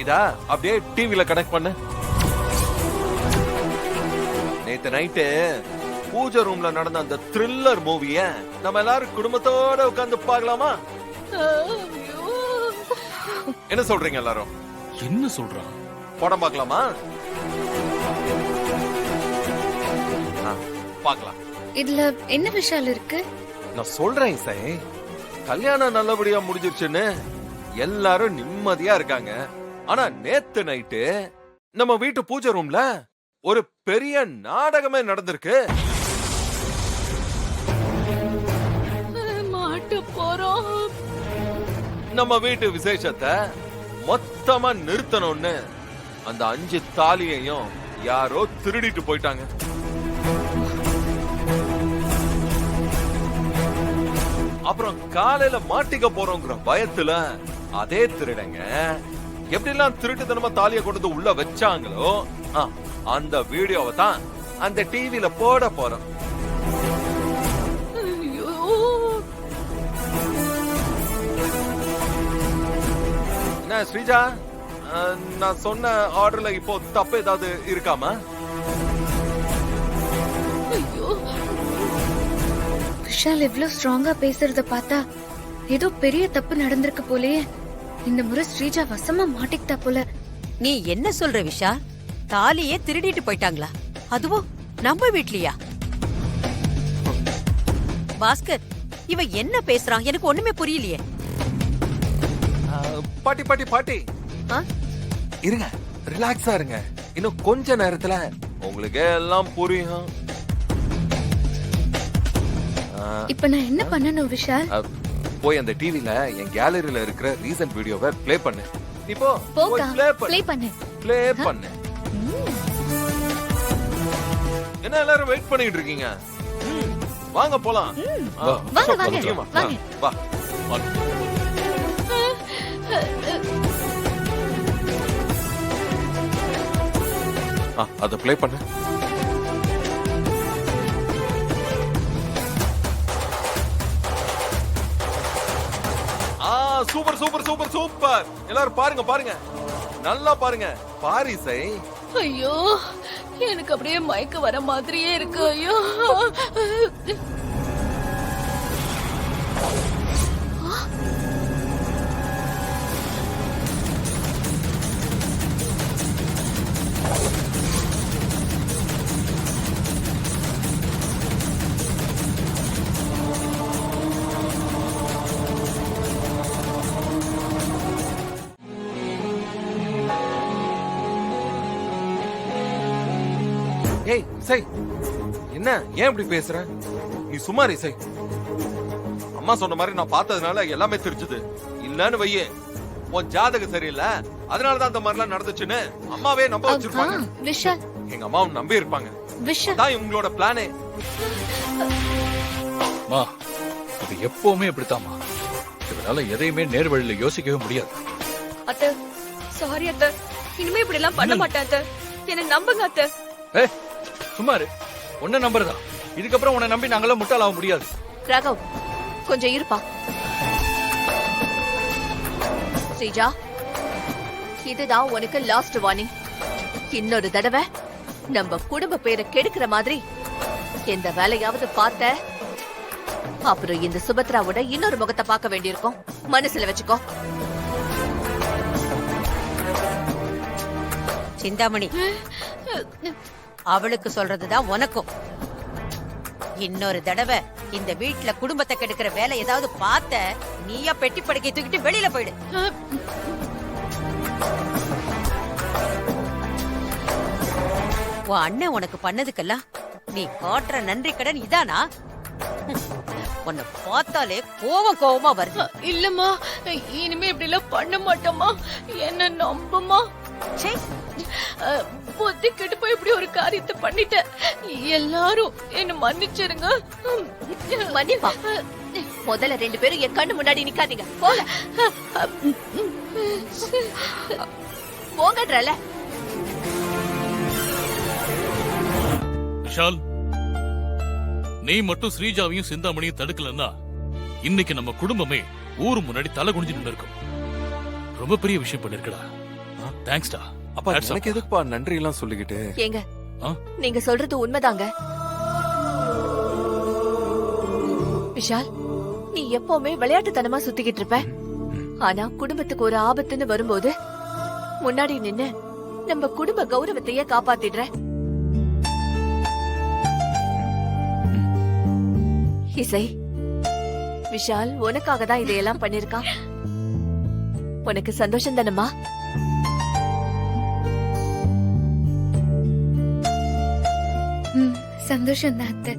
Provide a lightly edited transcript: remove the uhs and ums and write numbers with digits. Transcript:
ஸ்ரீஜா அப்படியே டிவில கனெக்ட் பண்ணு. நேத்து நைட்டு பூஜை ரூம்ல நடந்த அந்த த்ரில்லர் மூவிய நம்ம எல்லாரும் குடும்பத்தோட உட்கார்ந்து பார்க்கலாமா? என்ன சொல்றீங்க எல்லாரும்? என்ன சொல்றான்? படம் பார்க்கலாமா? பார்க்கலாம். இதுல என்ன விஷயம் இருக்கு? நான் சொல்றேன் இசை, கல்யாணம் நல்லபடியா முடிஞ்சிருச்சுன்னு எல்லாரும் நிம்மதியா இருக்காங்க. ஆனா நேத்து நைட்டு நம்ம வீட்டு பூஜை ரூம்ல ஒரு பெரிய நாடகமே நடந்திருக்கு. மாட்ட போறோம். நம்ம வீட்டு விசேஷத்தை மொத்தமா நிறுத்தணும்னு அந்த 5 தாலியையும் யாரோ திருடிட்டு போயிட்டாங்க. அப்புறம் காலையில மாட்டிக்க போறோங்கிற பயத்துல அதே திருடங்க எப்படிலாம் திருட்டுத்தனமா தாலியை கொண்டு உள்ள வச்சாங்களோ அந்த வீடியோவை தான் அந்த டிவில போட போறோம். என்ன ஸ்ரீஜா, நான் சொன்ன ஆர்டர்ல இப்போ தப்பு ஏதாவது இருக்காமா? விஷால் இவ்ளோ ஸ்ட்ராங்கா பேசுறத பார்த்தா ஏதோ பெரிய தப்பு நடந்திருக்கு போலயே. இந்த முறை ஸ்ரீஜா வசமா மாட்டிக்கிட்டா போல. நீ என்ன சொல்ற விஷால்? தாலியே திருடிட்டு போயிட்டாங்களா? அதுவும் நம்ம வீட்லயா? பாஸ்கர், இவ என்ன பேசுறான்? எனக்கு ஒண்ணுமே புரியலையே. பாட்டி பாட்டி பாட்டி இருங்க, ரிலாக்ஸா இருங்க. இன்னும் கொஞ்ச நேரத்துல உங்களுக்கு எல்லாம் புரியும். இப்ப நான் என்ன பண்ணணும் விஷால்? போய் அந்த டிவில என் கேலரியில இருக்கிற ரீசன்ட் வீடியோவை ப்ளே பண்ணு. இப்போ போகா ப்ளே பண்ணு. ப்ளே பண்ணு. என்ன எல்லாரும் வெயிட் பண்ணிட்டு இருக்கீங்க? வாங்க போலாம். வாங்க வாங்க வாங்க. வா. அத ப்ளே பண்ணு. Super super super super. எல்லாரும் பாருங்க பாருங்க, நல்லா பாருங்க. பாரிசை. ஐயோ, எனக்கு அப்படியே மயக்க வர மாதிரியே இருக்கு. ஐயோ, ஏய் இசை, என்ன ஏன் இப்படி பேசுற? நீ சும்மா இசை. அம்மா சொன்ன மாதிரி நான் பார்த்ததுனால எல்லாமே தெரிஞ்சது. இல்லன்னு வையே, உன் ஜாதகம் சரியில்லை, அதனாலதான் அந்த மாதிரிலாம் நடந்துச்சுன்னு அம்மாவே நம்ப வச்சிருப்பாங்க. விஷால், எங்க அம்மாவும் நம்பி இருப்பாங்க. விஷால் தான் இவங்களோட பிளானே. மா, இது எப்பவுமே இப்படித்தாமா. இதனால எதையுமே நேர் வழியில யோசிக்கவே முடியாது. அத்தை, சாரி அத்தை. இனிமே இப்படி எல்லாம் பண்ண மாட்டேன் அத்தை. என்ன நம்புங்க அத்தை. ஏய், சும்மா இரு. உன்ன நம்புறதா? இதுக்கப்புறம் உன்னை நம்பி நாங்களாம் முட்டாளாக முடியாது. ராகவ், கொஞ்சம் இருப்பா. ஸ்ரீஜா, இதுதான் உனக்கு லாஸ்ட் வார்னிங். இன்னொரு தடவை நம்ம குடும்ப பேரை கெடுக்கிற மாதிரி எந்த வேலையாவது பார்த்த, அப்புறம் இந்த சுபத்ராவோட இன்னொரு முகத்தை பார்க்க வேண்டியிருக்கும். மனசுல வச்சுக்கோ. சிந்தாமணி, அவளுக்கு சொல்றதுதான் உனக்கும். இன்னொரு தடவை இந்த வீட்டுல குடும்பத்தை கெடுக்கிற வேலை ஏதாவது பார்த்த, நீயா பெட்டி படுக்கை தூக்கிட்டு வெளியில போயிடு. உன் அண்ணன் உனக்கு பண்ணதுக்கெல்லாம் நீ காட்டுற நன்றி கடன் இதானா? உன்னை பார்த்தாலே கோவமா வருது. இல்லம்மா, இனிமே இப்படி எல்லாம் பண்ண மாட்டோமா. என்ன நம்புமா. புத்தி கெட்டு போய் இப்படி ஒரு காரியத்தை பண்ணிட்டேன். எல்லாரும் என்ன மன்னிச்சிருங்க. மன்னிப்பா. முதல்ல 2 பேரும் என் கண்ணு முன்னாடி நிக்காதீங்க. போங்க போங்கன்றல. விஷால், நீ மட்டும் ஸ்ரீஜாவையும் சிந்தாமணியும் தடுக்கலன்னா இன்னைக்கு நம்ம குடும்பமே ஊரு முன்னாடி தலை குனிஞ்சு நின்று இருக்கும். ரொம்ப பெரிய விஷயம் பண்ணிருக்கடா. தேங்க்ஸ்டா. அப்பா That's எனக்கு all. எதுக்குப்பா நன்றி எல்லாம் சொல்லிக்கிட்டு? ஏங்க ஆ? நீங்க சொல்றது உண்மைதாங்க. விஷால், நீ எப்பவுமே விளையாட்டுத்தனமா சுத்திக்கிட்டு இருப்ப. ஆனா குடும்பத்துக்கு ஒரு ஆபத்துன்னு வரும்போது முன்னாடி நின்னு நம்ம குடும்ப கௌரவத்தையே காப்பாத்திடுற. இசை, விஷால் உனக்காக தான் இதையெல்லாம் பண்ணிருக்கான். உனக்கு சந்தோஷம் தானம்மா? சந்தோஷம் தான் அத்தை.